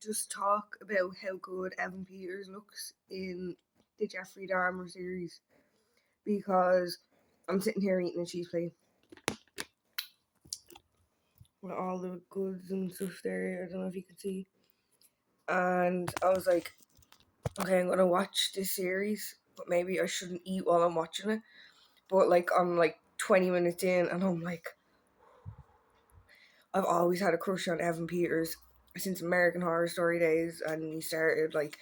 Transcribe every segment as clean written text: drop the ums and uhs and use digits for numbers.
just talk about how good Evan Peters looks in the Jeffrey Dahmer series because I'm sitting here eating a cheese plate with all the goods and stuff there. I don't know if you can see. And I was like, okay, I'm gonna watch this series, but maybe I shouldn't eat while I'm watching it. But like, I'm like 20 minutes in, and I'm like, I've always had a crush on Evan Peters since American Horror Story days, and he started like,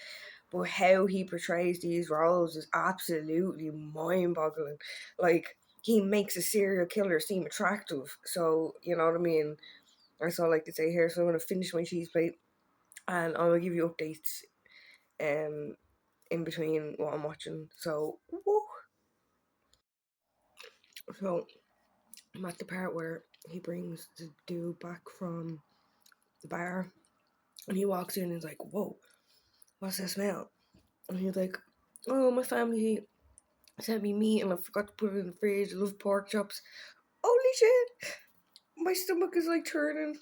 but how he portrays these roles is absolutely mind-boggling. Like, he makes a serial killer seem attractive, so you know what I mean. That's all I like to say here. So I'm gonna finish my cheese plate, and I'm gonna give you updates, in between what I'm watching. So, woo. So I'm at the part where he brings the dude back from the bar, and he walks in and he's like, "Whoa, what's that smell?" And he's like, "Oh, my family sent me meat and I forgot to put it in the fridge. I love pork chops." Holy shit! My stomach is like turning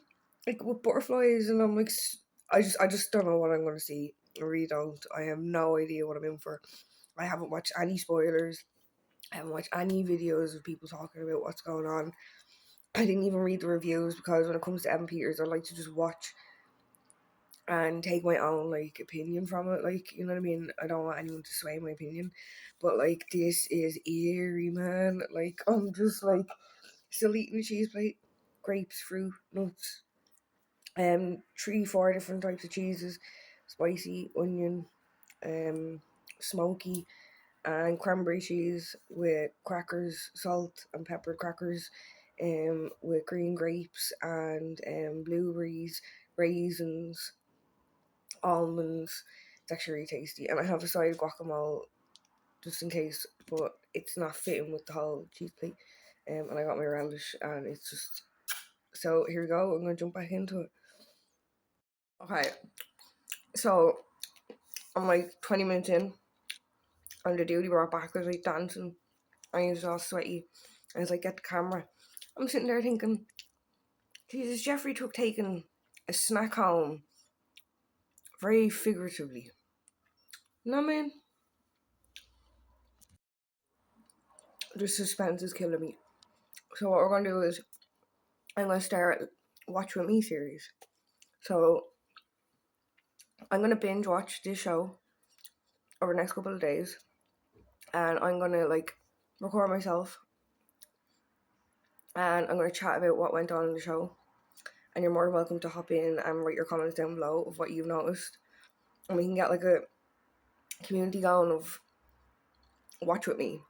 like with butterflies, and I'm like, I just don't know what I'm gonna see. I really don't. I have no idea what I'm in for. I haven't watched any spoilers. I haven't watched any videos of people talking about what's going on. I didn't even read the reviews because when it comes to Evan Peters, I like to just watch and take my own like opinion from it. Like, you know what I mean? I don't want anyone to sway my opinion. But like, this is eerie, man. Like, I'm just like still eating a cheese plate, grapes, fruit, nuts, 3, 4 different types of cheeses, spicy, onion, smoky, and cranberry cheese with crackers, salt and pepper crackers, with green grapes and blueberries, raisins, almonds. It's actually really tasty, and I have a side of guacamole just in case, but it's not fitting with the whole cheese plate. And I got my relish, and it's just so. Here we go. I'm gonna jump back into it. Okay, so I'm like 20 minutes in, and the dude he brought back was like dancing, and he was all sweaty, and he's like, "Get the camera." I'm sitting there thinking, Jesus, Jeffrey took taking a snack home very figuratively. You know what I mean? The suspense is killing me. So what we're gonna do is I'm gonna start Watch With Me series. So I'm gonna binge watch this show over the next couple of days, and I'm gonna like record myself, and I'm gonna chat about what went on in the show. And you're more than welcome to hop in and write your comments down below of what you've noticed, and we can get like a community going of Watch With Me,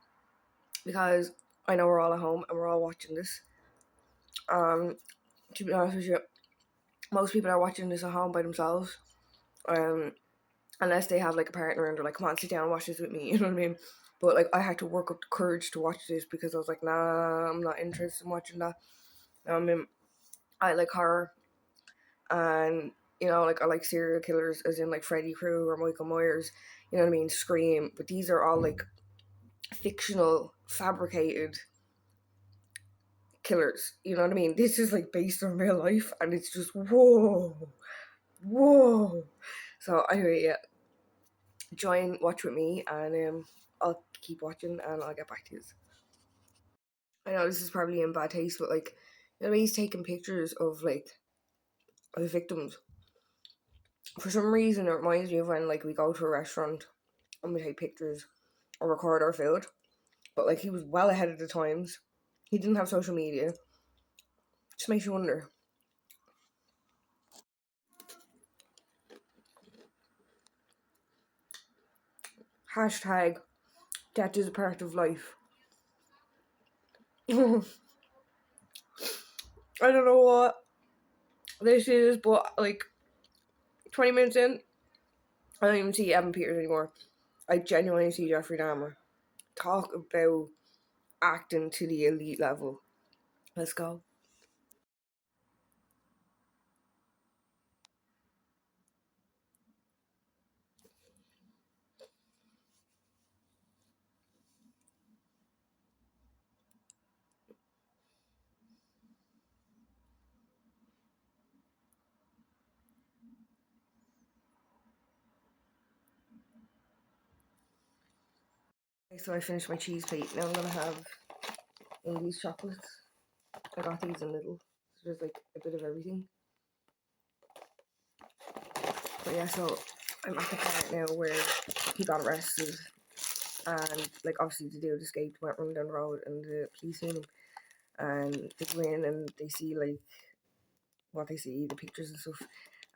because I know we're all at home and we're all watching this. To be honest with you, most people are watching this at home by themselves. Unless they have like a partner and they're like, "Come on, sit down and watch this with me," you know what I mean? But like, I had to work up the courage to watch this because I was like, nah, I'm not interested in watching that. I mean, I like horror, and you know, like I like serial killers, as in like Freddy Krueger or Michael Myers, you know what I mean? Scream, but these are all like fictional, fabricated killers. You know what I mean? This is like based on real life, and it's just whoa, whoa. So anyway, yeah, watch with me, and I'll keep watching, and I'll get back to you. I know this is probably in bad taste, but like, you know, he's taking pictures of like the victims. For some reason, it reminds me of when like we go to a restaurant and we take pictures or record our food. But like, he was well ahead of the times. He didn't have social media. Just makes you wonder. Hashtag death is a part of life. I don't know what this is, but like 20 minutes in, I don't even see Evan Peters anymore. I genuinely see Jeffrey Dahmer. Talk about acting to the elite level. Let's go. So I finished my cheese plate. Now I'm gonna have one of these chocolates. I got these in little. So there's like a bit of everything. But yeah, so I'm at the part now where he got arrested, and like obviously the dude escaped, went running down the road, and the police seen him, and they go in and they see like what they see, the pictures and stuff,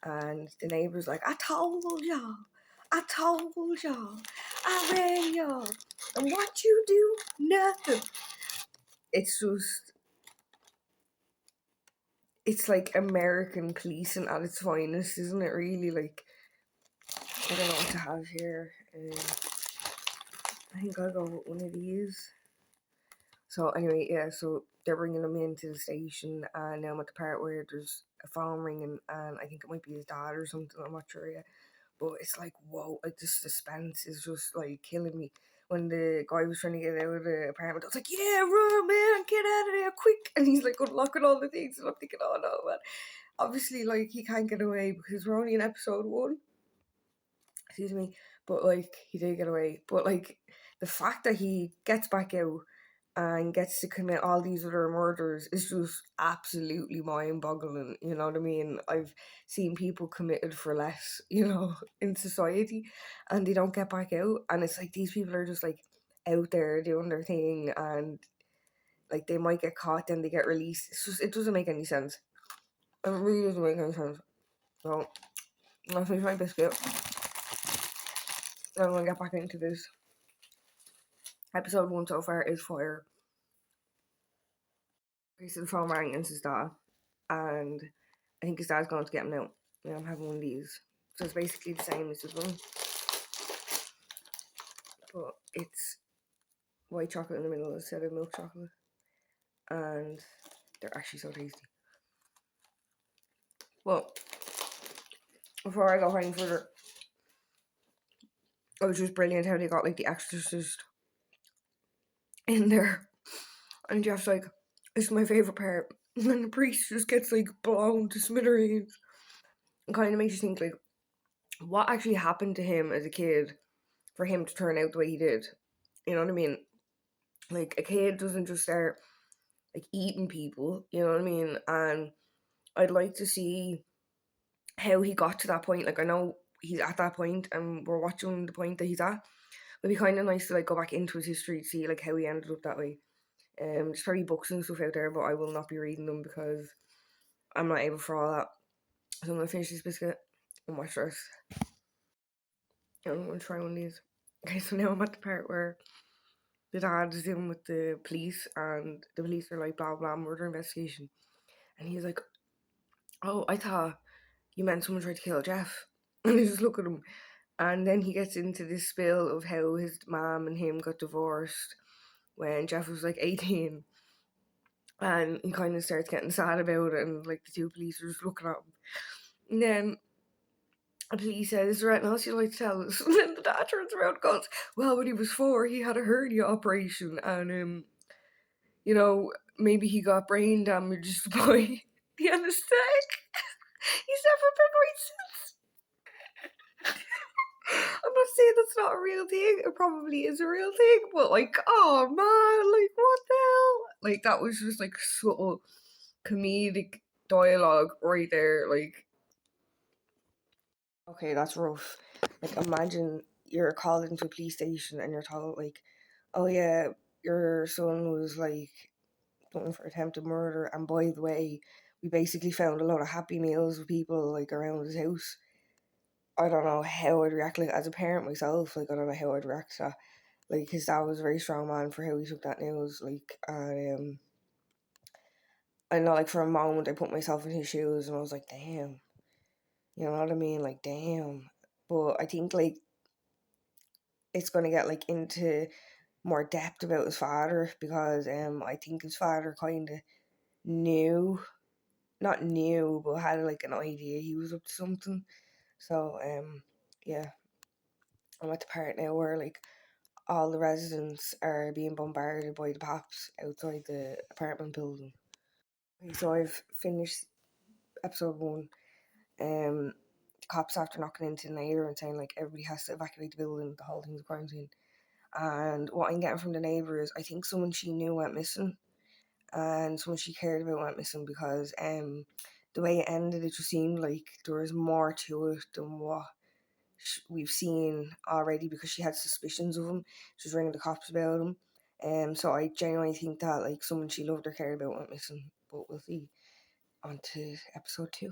and the neighbour's like, I told y'all, I ran y'all, and what you do? Nothing. It's just, it's like American policing at its finest, isn't it? Really, like, I don't know what to have here. I think I'll go with one of these. So anyway, yeah, so they're bringing him into the station, and now I'm at the part where there's a phone ringing, and I think it might be his dad or something, I'm not sure yet. But it's like, whoa, like the suspense is just like killing me. When the guy was trying to get out of the apartment, I was like, yeah, run, man, get out of there quick. And he's like unlocking all the things, and I'm thinking, oh no, man. Obviously, like, he can't get away because we're only in episode 1. Excuse me. But like, he did get away. But like, the fact that he gets back out and gets to commit all these other murders is just absolutely mind-boggling. You know what I mean? I've seen people committed for less, in society, and they don't get back out. And it's like these people are just like out there doing their thing, and like they might get caught, then they get released. It's just, it doesn't make any sense. It really doesn't make any sense. So I'll finish my biscuit. I'm gonna get back into this. Episode 1 so far is fire. Okay, so the phone rang and it's his dad, and I think his dad's going to get him out. Yeah, I'm having one of these. So it's basically the same as this one, but it's white chocolate in the middle instead of milk chocolate, and they're actually so tasty. Well, before I go any further, it was just brilliant how they got like the exorcist in there, and Jeff's like, "This is my favorite part," and then the priest just gets like blown to smithereens. It kind of makes you think like, what actually happened to him as a kid for him to turn out the way he did? You know what I mean? Like, a kid doesn't just start like eating people, you know what I mean? And I'd like to see how he got to that point. Like, I know he's at that point and we're watching the point that he's at. It'd be kind of nice to like go back into his history to see like how he ended up that way. There's probably books and stuff out there, but I will not be reading them because I'm not able for all that. So I'm gonna finish this biscuit and watch this. I'm gonna try one of these. Okay, so now I'm at the part where the dad is in with the police, and the police are like, blah blah, murder investigation. And he's like, oh, I thought you meant someone tried to kill Jeff. And I just look at him. And then he gets into this spill of how his mom and him got divorced when Jeff was like 18. And he kind of starts getting sad about it, and like the two police are just looking at him. And then the police says, is there anything else you'd like to tell us? And then the dad turns around and goes, well, when he was 4, he had a hernia operation, and maybe he got brain damage by the anesthetic. He's never been right since. I'm not saying that's not a real thing. It probably is a real thing, but like, oh man, like what the hell? Like, that was just like subtle comedic dialogue right there. Like, okay, that's rough. Like, imagine you're called into a police station and you're told like, oh yeah, your son was like looking for attempted murder, and by the way, we basically found a lot of Happy Meals with people like around his house. I don't know how I'd react. Like, as a parent myself, like, I don't know how I'd react to that. Like, his dad was a very strong man for how he took that news. Like, and I know, like, for a moment I put myself in his shoes and I was like, damn, you know what I mean? Like, damn. But I think like it's gonna get like into more depth about his father, because I think his father kind of knew, not knew, but had like an idea he was up to something. So yeah, I'm at the part now where like all the residents are being bombarded by the cops outside the apartment building. Okay, so I've finished episode 1. The cops, after knocking into the neighbour and saying like everybody has to evacuate the building, the whole thing's a crime scene. And what I'm getting from the neighbour is I think someone she knew went missing, and someone she cared about went missing, because the way it ended, it just seemed like there was more to it than what we've seen already, because she had suspicions of him. She was ringing the cops about him. So I genuinely think that like someone she loved or cared about went missing. But we'll see on to episode 2.